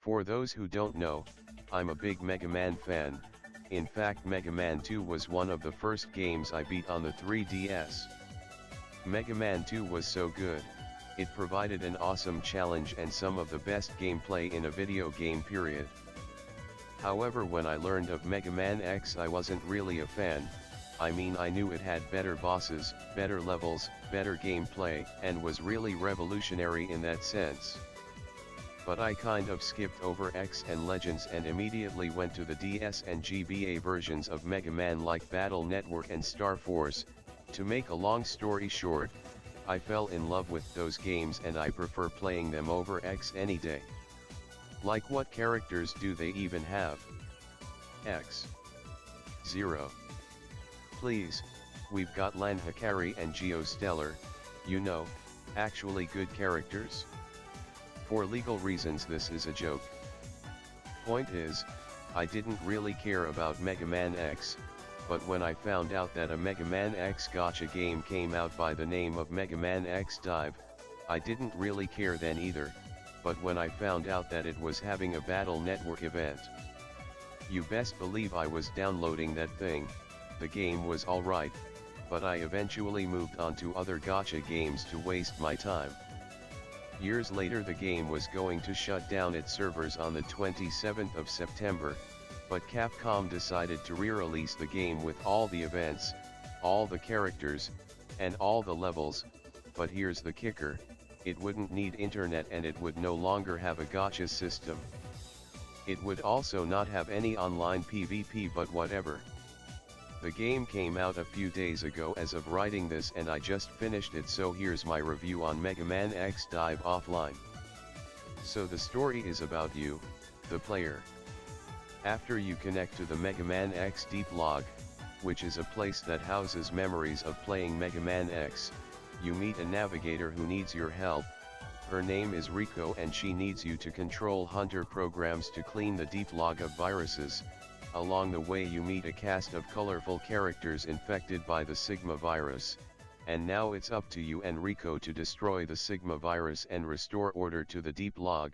For those who don't know, I'm a big Mega Man fan. In fact, Mega Man 2 was one of the first games I beat on the 3DS. Mega Man 2 was so good. It provided an awesome challenge and some of the best gameplay in a video game period. However, when I learned of Mega Man X, I wasn't really a fan. I mean, I knew it had better bosses, better levels, better gameplay, and was really revolutionary in that sense. But I kind of skipped over X and Legends and immediately went to the DS and GBA versions of Mega Man like Battle Network and Star Force. To make a long story short, I fell in love with those games and I prefer playing them over X any day. Like, what characters do they even have? X. Zero. Please, we've got Lan Hikari and Geostellar, you know, actually good characters. For legal reasons this is a joke. Point is, I didn't really care about Mega Man X, but when I found out that a Mega Man X gacha game came out by the name of Mega Man X Dive, I didn't really care then either, but when I found out that it was having a Battle Network event, you best believe I was downloading that thing. The game was alright, but I eventually moved on to other gacha games to waste my time. Years later the game was going to shut down its servers on the 27th of September, but Capcom decided to re-release the game with all the events, all the characters, and all the levels, but here's the kicker, it wouldn't need internet and it would no longer have a gacha system. It would also not have any online PvP, but whatever. The game came out a few days ago as of writing this and I just finished it, so here's my review on Mega Man X Dive Offline. So the story is about you, the player. After you connect to the Mega Man X Deep Log, which is a place that houses memories of playing Mega Man X, you meet a navigator who needs your help. Her name is Rico and she needs you to control hunter programs to clean the deep log of viruses. Along the way you meet a cast of colorful characters infected by the Sigma virus, and now it's up to you and Rico to destroy the Sigma virus and restore order to the deep log.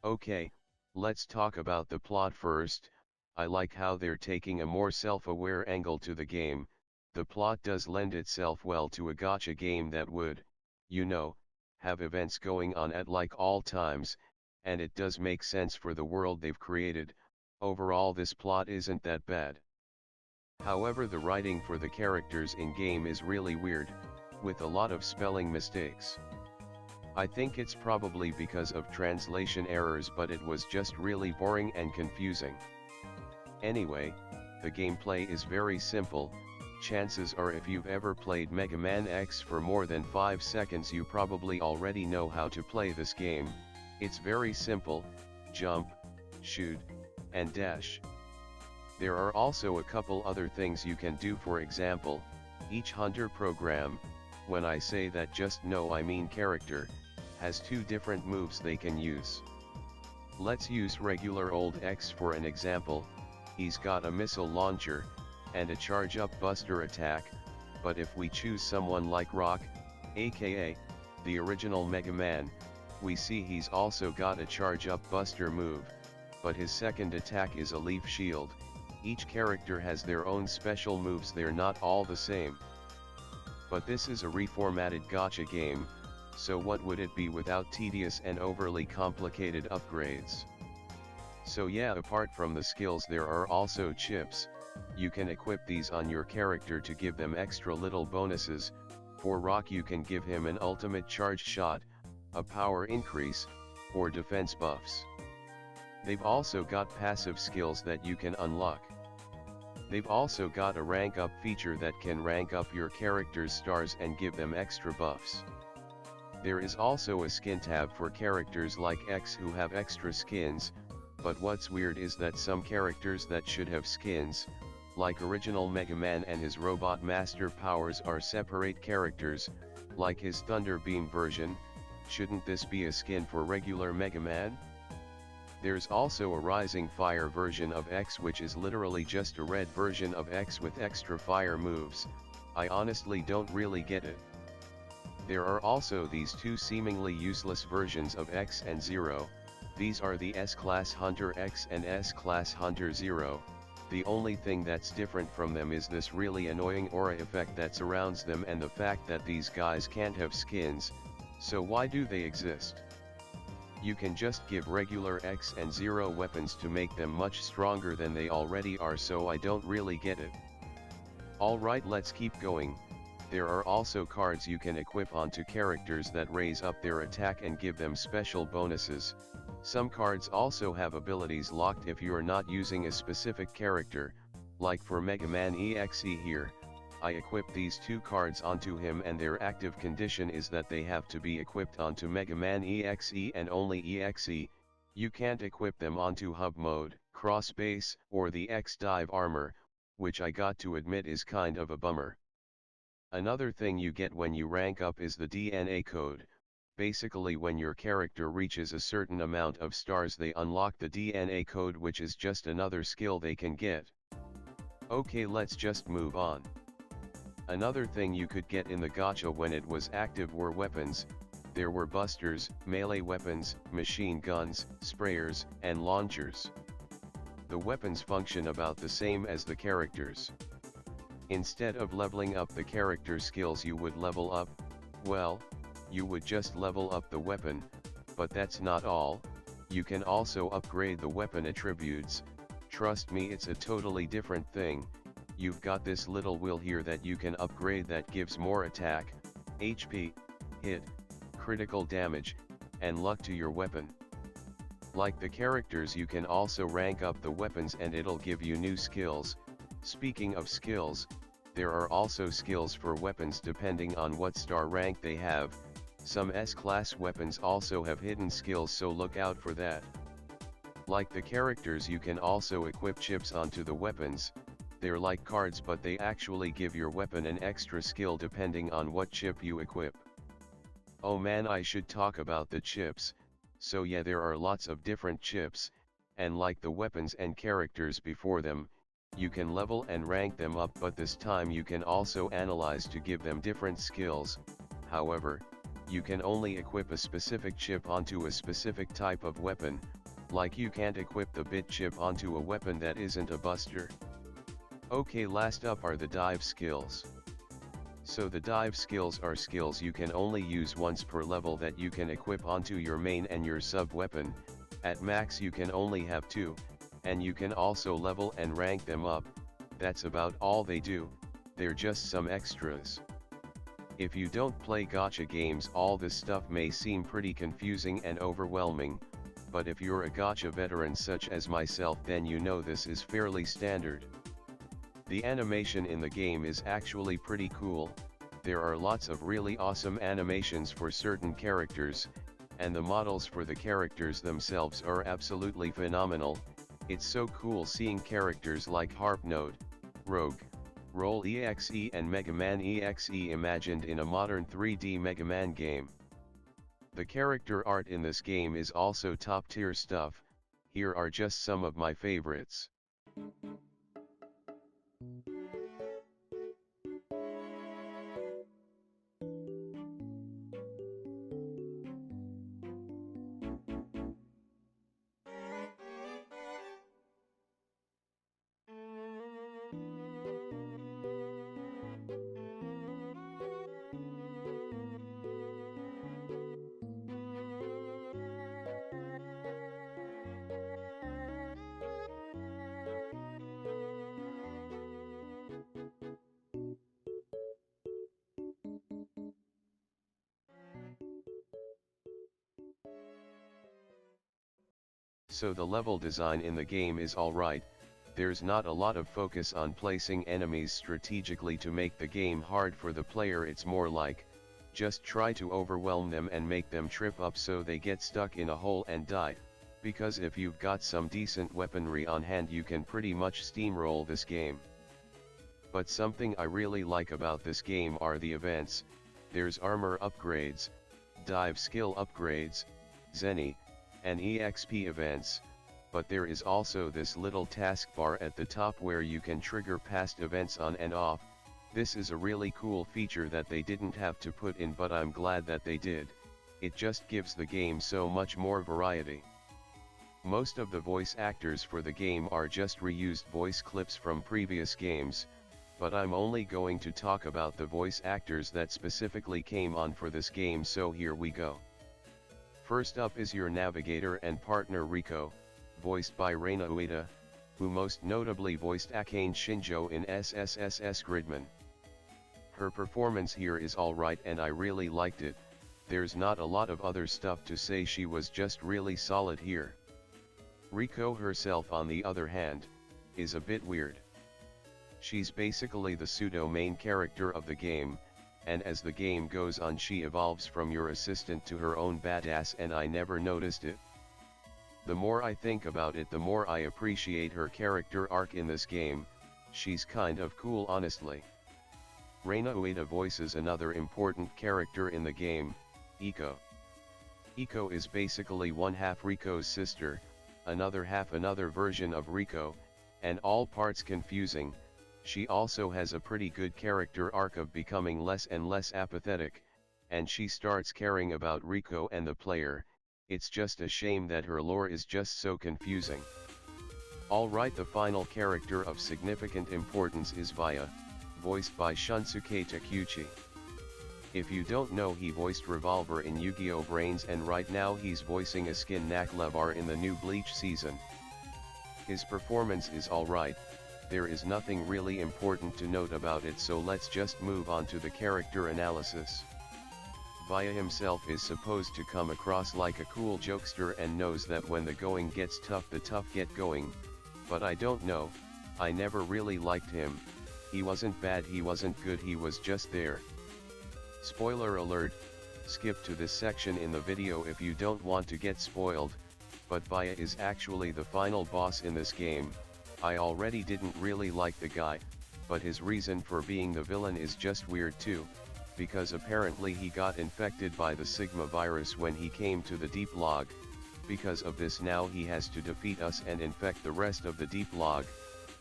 Okay, let's talk about the plot first. I like how they're taking a more self-aware angle to the game. The plot does lend itself well to a gacha game that would, you know, have events going on at like all times, and it does make sense for the world they've created. Overall this plot isn't that bad. However, the writing for the characters in game is really weird, with a lot of spelling mistakes. I think it's probably because of translation errors, but it was just really boring and confusing. Anyway, the gameplay is very simple. Chances are if you've ever played Mega Man X for more than 5 seconds you probably already know how to play this game. It's very simple: jump, shoot, and dash. There are also a couple other things you can do. For example, each hunter program, when I say that just know I mean character, has 2 different moves they can use. Let's use regular old X for an example. He's got a missile launcher, and a charge up buster attack, but if we choose someone like Rock, aka, the original Mega Man, we see he's also got a charge up buster move, but his second attack is a leaf shield. Each character has their own special moves, they're not all the same. But this is a reformatted gacha game, so what would it be without tedious and overly complicated upgrades? So yeah, apart from the skills there are also chips. You can equip these on your character to give them extra little bonuses. For Rock you can give him an ultimate charge shot, a power increase, or defense buffs. They've also got passive skills that you can unlock. They've also got a rank up feature that can rank up your character's stars and give them extra buffs. There is also a skin tab for characters like X who have extra skins, but what's weird is that some characters that should have skins, like original Mega Man and his Robot Master powers, are separate characters, like his Thunder Beam version. Shouldn't this be a skin for regular Mega Man? There's also a Rising Fire version of X, which is literally just a red version of X with extra fire moves. I honestly don't really get it. There are also these 2 seemingly useless versions of X and Zero. These are the S-Class Hunter X and S-Class Hunter Zero. The only thing that's different from them is this really annoying aura effect that surrounds them and the fact that these guys can't have skins, so why do they exist? You can just give regular X and Zero weapons to make them much stronger than they already are, so I don't really get it. Alright, let's keep going. There are also cards you can equip onto characters that raise up their attack and give them special bonuses. Some cards also have abilities locked if you are not using a specific character, like for Mega Man EXE here. I equipped these two cards onto him and their active condition is that they have to be equipped onto Mega Man EXE and only EXE. You can't equip them onto Hub Mode, Cross Base, or the X-Dive Armor, which I got to admit is kind of a bummer. Another thing you get when you rank up is the DNA code. Basically, when your character reaches a certain amount of stars they unlock the DNA code, which is just another skill they can get. Okay, let's just move on. Another thing you could get in the gacha when it was active were weapons. There were busters, melee weapons, machine guns, sprayers, and launchers. The weapons function about the same as the characters. Instead of leveling up the character skills you would level up, well, you would just level up the weapon, but that's not all. You can also upgrade the weapon attributes. Trust me, it's a totally different thing. You've got this little wheel here that you can upgrade that gives more attack, HP, hit, critical damage, and luck to your weapon. Like the characters, you can also rank up the weapons and it'll give you new skills. Speaking of skills, there are also skills for weapons depending on what star rank they have. Some S-class weapons also have hidden skills, so look out for that. Like the characters, you can also equip chips onto the weapons. They're like cards, but they actually give your weapon an extra skill depending on what chip you equip. Oh man, I should talk about the chips. So yeah, there are lots of different chips, and like the weapons and characters before them, you can level and rank them up, but this time you can also analyze to give them different skills. However, you can only equip a specific chip onto a specific type of weapon, like you can't equip the bit chip onto a weapon that isn't a buster. Okay, last up are the dive skills. So the dive skills are skills you can only use once per level that you can equip onto your main and your sub weapon. At max you can only have 2, and you can also level and rank them up. That's about all they do, they're just some extras. If you don't play gacha games, all this stuff may seem pretty confusing and overwhelming, but if you're a gacha veteran such as myself, then you know this is fairly standard. The animation in the game is actually pretty cool. There are lots of really awesome animations for certain characters, and the models for the characters themselves are absolutely phenomenal. It's so cool seeing characters like Harp Note, Rogue, Roll EXE and Mega Man EXE imagined in a modern 3D Mega Man game. The character art in this game is also top tier stuff. Here are just some of my favorites. So the level design in the game is alright. There's not a lot of focus on placing enemies strategically to make the game hard for the player. It's more like, just try to overwhelm them and make them trip up so they get stuck in a hole and die. Because if you've got some decent weaponry on hand, you can pretty much steamroll this game. But something I really like about this game are the events. There's armor upgrades, dive skill upgrades, Zenny, and EXP events, but there is also this little taskbar at the top where you can trigger past events on and off. This is a really cool feature that they didn't have to put in, but I'm glad that they did. It just gives the game so much more variety. Most of the voice actors for the game are just reused voice clips from previous games, but I'm only going to talk about the voice actors that specifically came on for this game, so here we go. First up is your navigator and partner Riko, voiced by Reina Ueda, who most notably voiced Akane Shinjo in SSSS Gridman. Her performance here is alright and I really liked it. There's not a lot of other stuff to say, she was just really solid here. Riko herself, on the other hand, is a bit weird. She's basically the pseudo-main character of the game, and as the game goes on she evolves from your assistant to her own badass, and I never noticed it. The more I think about it, the more I appreciate her character arc in this game. She's kind of cool, honestly. Reina Ueda voices another important character in the game, Iko. Iko is basically one half Riko's sister, another half another version of Riko, and all parts confusing. She also has a pretty good character arc of becoming less and less apathetic, and she starts caring about Riko and the player. It's just a shame that her lore is just so confusing. Alright, the final character of significant importance is Vaya, voiced by Shunsuke Takeuchi. If you don't know, he voiced Revolver in Yu-Gi-Oh! Brains, and right now he's voicing a skin Naklevar in the new Bleach season. His performance is alright, there is nothing really important to note about it, so let's just move on to the character analysis. Vaya himself is supposed to come across like a cool jokester and knows that when the going gets tough, the tough get going, but I don't know, I never really liked him. He wasn't bad, he wasn't good, he was just there. Spoiler alert, skip to this section in the video if you don't want to get spoiled, but Vaya is actually the final boss in this game. I already didn't really like the guy, but his reason for being the villain is just weird too, because apparently he got infected by the Sigma virus when he came to the Deep Log. Because of this now he has to defeat us and infect the rest of the Deep Log.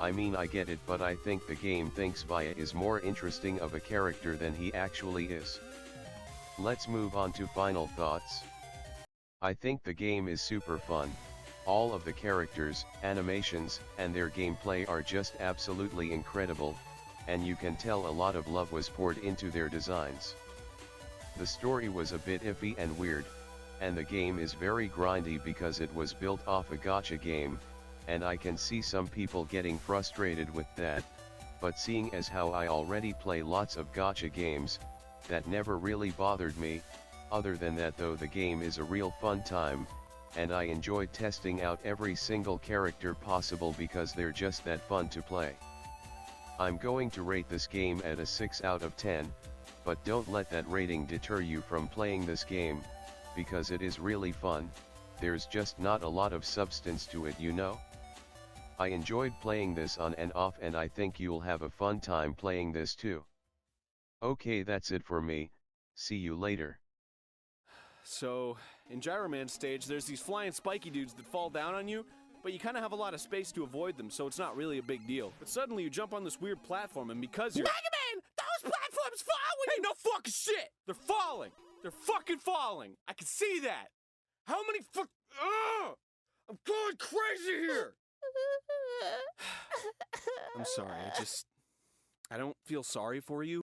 I mean, I get it, but I think the game thinks Vaya is more interesting of a character than he actually is. Let's move on to final thoughts. I think the game is super fun. All of the characters, animations, and their gameplay are just absolutely incredible, and you can tell a lot of love was poured into their designs. The story was a bit iffy and weird, and the game is very grindy because it was built off a gacha game, and I can see some people getting frustrated with that, but seeing as how I already play lots of gacha games, that never really bothered me. Other than that though, the game is a real fun time, and I enjoyed testing out every single character possible because they're just that fun to play. I'm going to rate this game at a 6 out of 10, but don't let that rating deter you from playing this game, because it is really fun. There's just not a lot of substance to it, you know? I enjoyed playing this on and off, and I think you'll have a fun time playing this too. Okay, that's it for me, see you later. So, in Gyroman's stage, there's these flying spiky dudes that fall down on you, but you kind of have a lot of space to avoid them, so it's not really a big deal. But suddenly you jump on this weird platform, and because you're— Mega Man! Those platforms fall when— Hey, no fucking shit! They're falling! They're fucking falling! I can see that! How many Ugh! I'm going crazy here! I'm sorry, I don't feel sorry for you.